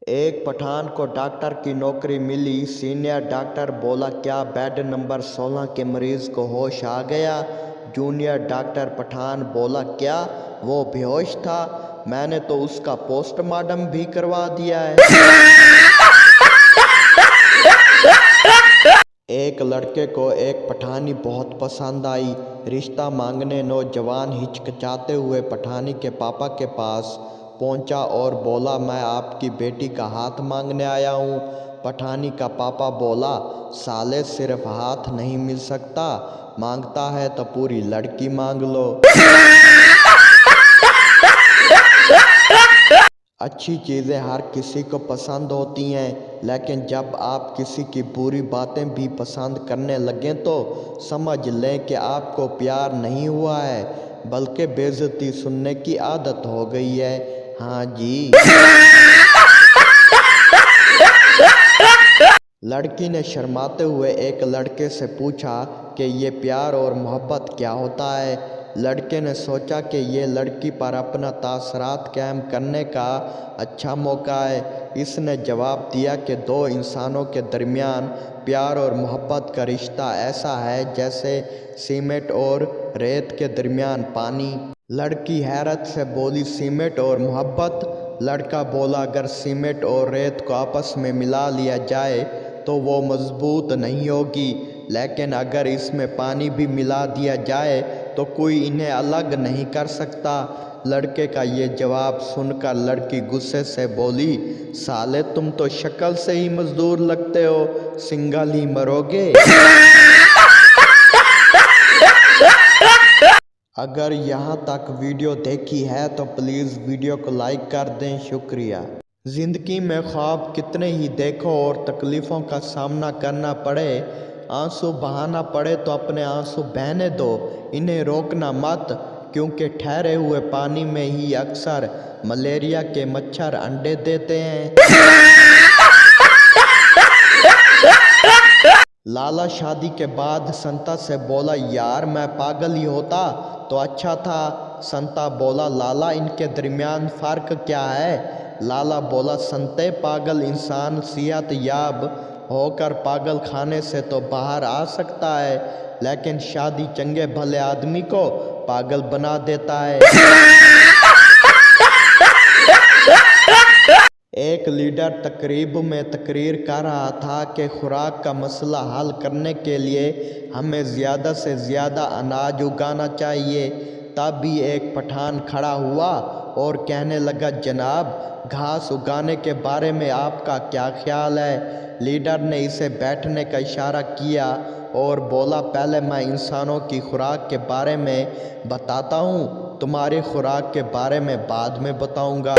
ایک پٹھان کو ڈاکٹر کی نوکری ملی۔ سینئر ڈاکٹر بولا کیا بیڈ نمبر 16 کے مریض کو ہوش آ گیا؟ جونیئر ڈاکٹر پٹھان بولا کیا وہ بے ہوش تھا؟ میں نے تو اس کا پوسٹ مارٹم بھی کروا دیا ہے۔ ایک لڑکے کو ایک پٹھانی بہت پسند آئی۔ رشتہ مانگنے نوجوان ہچکچاتے ہوئے پٹھانی کے پاپا کے پاس پہنچا اور بولا میں آپ کی بیٹی کا ہاتھ مانگنے آیا ہوں۔ پٹھانی کا پاپا بولا سالے صرف ہاتھ نہیں مل سکتا، مانگتا ہے تو پوری لڑکی مانگ لو۔ اچھی چیزیں ہر کسی کو پسند ہوتی ہیں، لیکن جب آپ کسی کی بری باتیں بھی پسند کرنے لگیں تو سمجھ لیں کہ آپ کو پیار نہیں ہوا ہے بلکہ بے عزتی سننے کی عادت ہو گئی ہے۔ ہاں جی۔ لڑکی نے شرماتے ہوئے ایک لڑکے سے پوچھا کہ یہ پیار اور محبت کیا ہوتا ہے؟ لڑکے نے سوچا کہ یہ لڑکی پر اپنا تاثرات قائم کرنے کا اچھا موقع ہے۔ اس نے جواب دیا کہ دو انسانوں کے درمیان پیار اور محبت کا رشتہ ایسا ہے جیسے سیمنٹ اور ریت کے درمیان پانی۔ لڑکی حیرت سے بولی سیمنٹ اور محبت؟ لڑکا بولا اگر سیمنٹ اور ریت کو آپس میں ملا لیا جائے تو وہ مضبوط نہیں ہوگی، لیکن اگر اس میں پانی بھی ملا دیا جائے تو کوئی انہیں الگ نہیں کر سکتا۔ لڑکے کا یہ جواب سن کر لڑکی غصے سے بولی سالے تم تو شکل سے ہی مزدور لگتے ہو، سنگل ہی مرو گے۔ اگر یہاں تک ویڈیو دیکھی ہے تو پلیز ویڈیو کو لائک کر دیں، شکریہ۔ زندگی میں خواب کتنے ہی دیکھو اور تکلیفوں کا سامنا کرنا پڑے، آنسو بہانا پڑے تو اپنے آنسو بہنے دو، انہیں روکنا مت، کیونکہ ٹھہرے ہوئے پانی میں ہی اکثر ملیریا کے مچھر انڈے دیتے ہیں۔ لالا شادی کے بعد سنتا سے بولا یار میں پاگل ہی ہوتا تو اچھا تھا۔ سنتا بولا لالا ان کے درمیان فرق کیا ہے؟ لالا بولا سنتے پاگل انسان صحت یاب ہو کر پاگل خانے سے تو باہر آ سکتا ہے، لیکن شادی چنگے بھلے آدمی کو پاگل بنا دیتا ہے۔ ایک لیڈر تقریب میں تقریر کر رہا تھا کہ خوراک کا مسئلہ حل کرنے کے لیے ہمیں زیادہ سے زیادہ اناج اگانا چاہیے۔ تب بھی ایک پٹھان کھڑا ہوا اور کہنے لگا جناب گھاس اگانے کے بارے میں آپ کا کیا خیال ہے؟ لیڈر نے اسے بیٹھنے کا اشارہ کیا اور بولا پہلے میں انسانوں کی خوراک کے بارے میں بتاتا ہوں، تمہاری خوراک کے بارے میں بعد میں بتاؤں گا۔